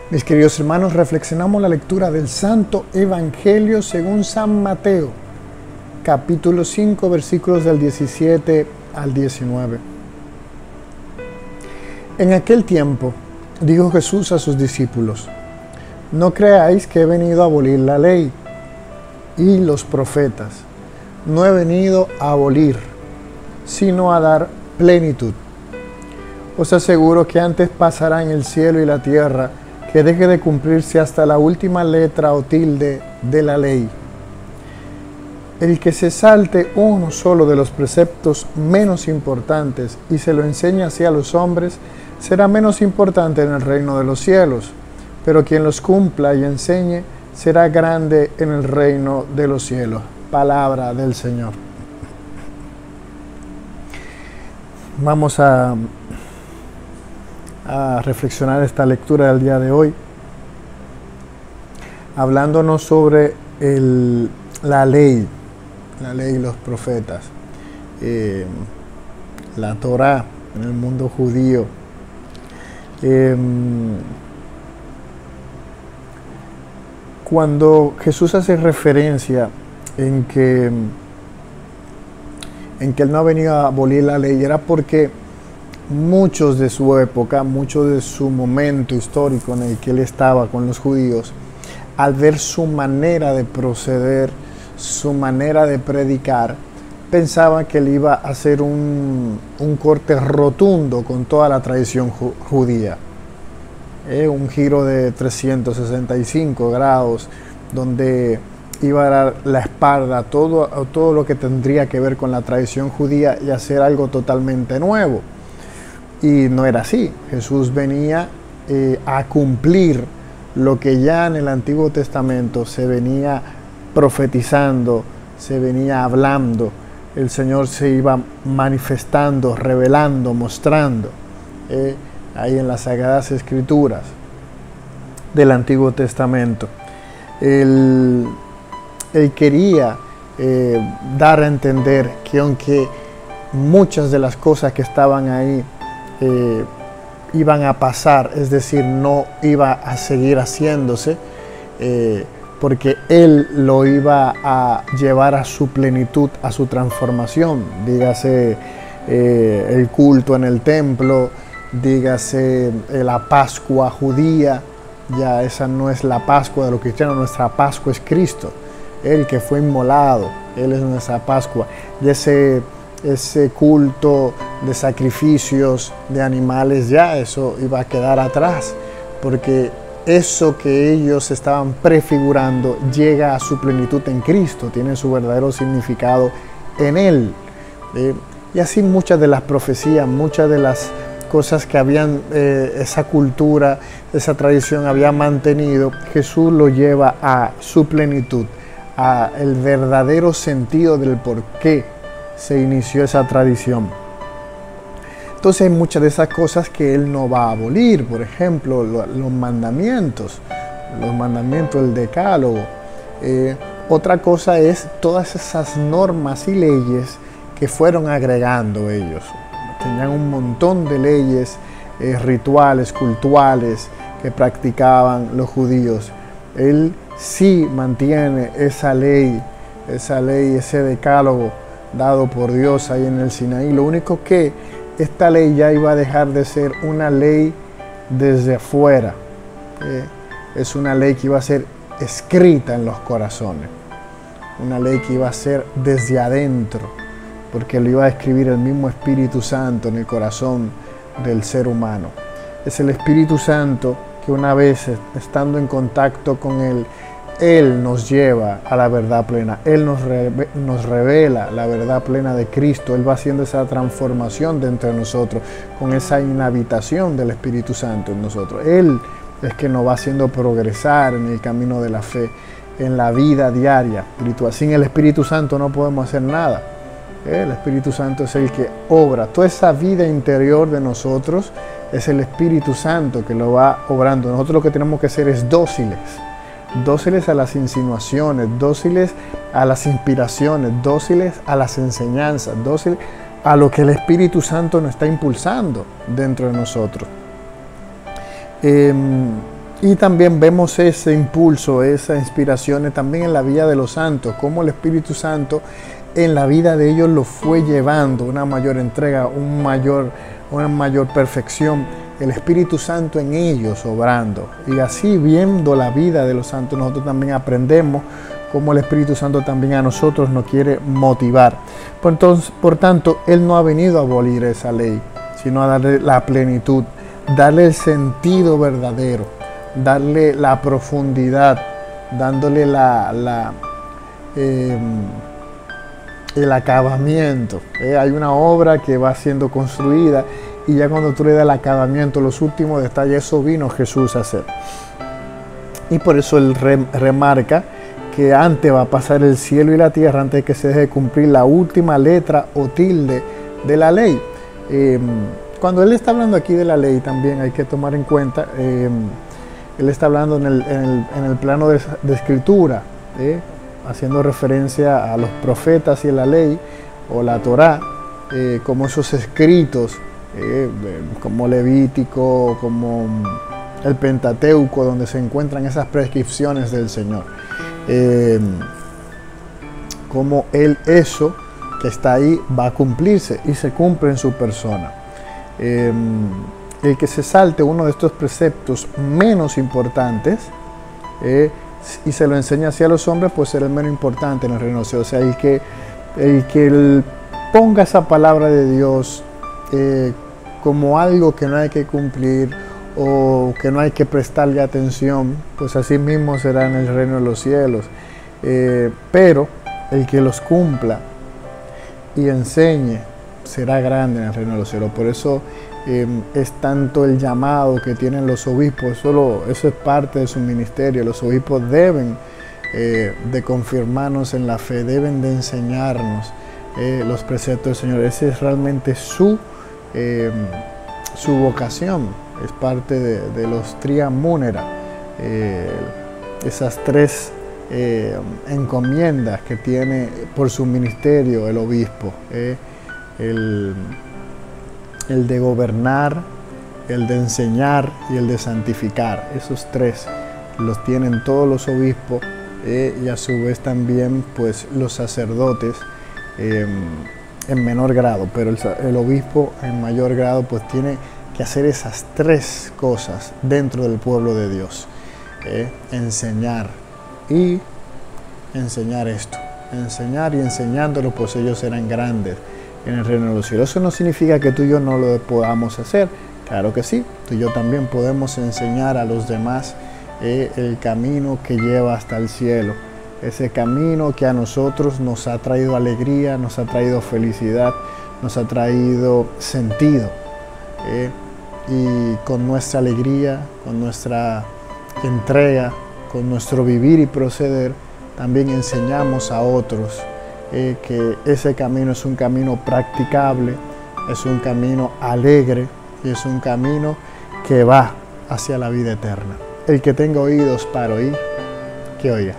Mis queridos hermanos, reflexionamos la lectura del Santo Evangelio según San Mateo, capítulo 5, versículos del 17 al 19. En aquel tiempo, dijo Jesús a sus discípulos: no creáis que he venido a abolir la ley y los profetas. No he venido a abolir, sino a dar plenitud. Os aseguro que antes pasarán el cielo y la tierra que deje de cumplirse hasta la última letra o tilde de la ley. El que se salte uno solo de los preceptos menos importantes y se lo enseñe así a los hombres, será menos importante en el reino de los cielos, pero quien los cumpla y enseñe será grande en el reino de los cielos. Palabra del Señor. Vamos a reflexionar esta lectura del día de hoy, hablándonos sobre la ley y los profetas, la Torá en el mundo judío. Cuando Jesús hace referencia en que Él no ha venido a abolir la ley, era porque muchos de su época, muchos de su momento histórico en el que Él estaba con los judíos, al ver su manera de proceder, su manera de predicar, pensaban que Él iba a hacer un corte rotundo con toda la tradición judía. Un giro de 365 grados, donde iba a dar la espalda a todo lo que tendría que ver con la tradición judía y hacer algo totalmente nuevo. Y no era así. Jesús venía a cumplir lo que ya en el Antiguo Testamento se venía profetizando, se venía hablando. El Señor se iba manifestando, revelando, mostrando ahí en las Sagradas Escrituras del Antiguo Testamento. Él quería dar a entender que aunque muchas de las cosas que estaban ahí iban a pasar, es decir, no iba a seguir haciéndose, porque Él lo iba a llevar a su plenitud, a su transformación. Dígase el culto en el templo, dígase la Pascua judía. Ya esa no es la Pascua de los cristianos, nuestra Pascua es Cristo, Él que fue inmolado, Él es nuestra Pascua. Y ese culto de sacrificios de animales, ya eso iba a quedar atrás, porque eso que ellos estaban prefigurando llega a su plenitud en Cristo, tiene su verdadero significado en Él. Y así muchas de las profecías, muchas de las cosas que habían, esa cultura, esa tradición había mantenido, Jesús lo lleva a su plenitud, a el verdadero sentido del por qué se inició esa tradición. Entonces hay muchas de esas cosas que Él no va a abolir, por ejemplo, los mandamientos, el decálogo. Otra cosa es todas esas normas y leyes que fueron agregando ellos. Tenían un montón de leyes, rituales, cultuales que practicaban los judíos. Él sí mantiene esa ley, ese decálogo dado por Dios ahí en el Sinaí. Lo único que esta ley ya iba a dejar de ser una ley desde afuera. Es una ley que iba a ser escrita en los corazones. Una ley que iba a ser desde adentro, porque lo iba a escribir el mismo Espíritu Santo en el corazón del ser humano. Es el Espíritu Santo que una vez estando en contacto con Él nos lleva a la verdad plena. Él nos revela la verdad plena de Cristo. Él va haciendo esa transformación dentro de nosotros, con esa inhabitación del Espíritu Santo en nosotros. Él es que nos va haciendo progresar en el camino de la fe, en la vida diaria espiritual. Sin el Espíritu Santo no podemos hacer nada. El Espíritu Santo es el que obra. Toda esa vida interior de nosotros es el Espíritu Santo que lo va obrando. Nosotros lo que tenemos que hacer es dóciles a las insinuaciones, dóciles a las inspiraciones, dóciles a las enseñanzas, dóciles a lo que el Espíritu Santo nos está impulsando dentro de nosotros. Y también vemos ese impulso, esa inspiración también en la vida de los santos, cómo el Espíritu Santo en la vida de ellos lo fue llevando, una mayor entrega, una mayor perfección, el Espíritu Santo en ellos obrando. Y así, viendo la vida de los santos, nosotros también aprendemos cómo el Espíritu Santo también a nosotros nos quiere motivar. Por tanto, Él no ha venido a abolir esa ley, sino a darle la plenitud, darle el sentido verdadero, darle la profundidad, dándole el acabamiento. Hay una obra que va siendo construida y ya cuando tú le das el acabamiento, los últimos detalles, eso vino Jesús a hacer. Y por eso Él remarca que antes va a pasar el cielo y la tierra, antes de que se deje cumplir la última letra o tilde de la ley. Cuando Él está hablando aquí de la ley, también hay que tomar en cuenta, Él está hablando en el plano de escritura, haciendo referencia a los profetas y la ley, o la Torá, como esos escritos, como Levítico, como el Pentateuco, donde se encuentran esas prescripciones del Señor. Como eso que está ahí va a cumplirse y se cumple en su persona. El que se salte uno de estos preceptos menos importantes y se lo enseña así a los hombres, pues será el menos importante en el reino de los cielos. O sea, el que ponga esa palabra de Dios como algo que no hay que cumplir o que no hay que prestarle atención, pues así mismo será en el reino de los cielos. Pero el que los cumpla y enseñe será grande en el reino de los cielos. Por eso es tanto el llamado que tienen los obispos. Eso es parte de su ministerio. Los obispos deben de confirmarnos en la fe, deben de enseñarnos los preceptos del Señor. Esa es realmente su vocación. Es parte de los tria munera, esas tres encomiendas que tiene por su ministerio el obispo. El de gobernar, el de enseñar y el de santificar. Esos tres los tienen todos los obispos y a su vez también pues los sacerdotes en menor grado, pero el obispo en mayor grado pues tiene que hacer esas tres cosas dentro del pueblo de Dios. Enseñar y enseñar esto. Enseñar y enseñándolo, pues ellos serán grandes en el reino de los cielos. Eso no significa que tú y yo no lo podamos hacer. Claro que sí, tú y yo también podemos enseñar a los demás el camino que lleva hasta el cielo. Ese camino que a nosotros nos ha traído alegría, nos ha traído felicidad, nos ha traído sentido. Y con nuestra alegría, con nuestra entrega, con nuestro vivir y proceder, también enseñamos a otros que ese camino es un camino practicable, es un camino alegre y es un camino que va hacia la vida eterna. El que tenga oídos para oír, que oiga.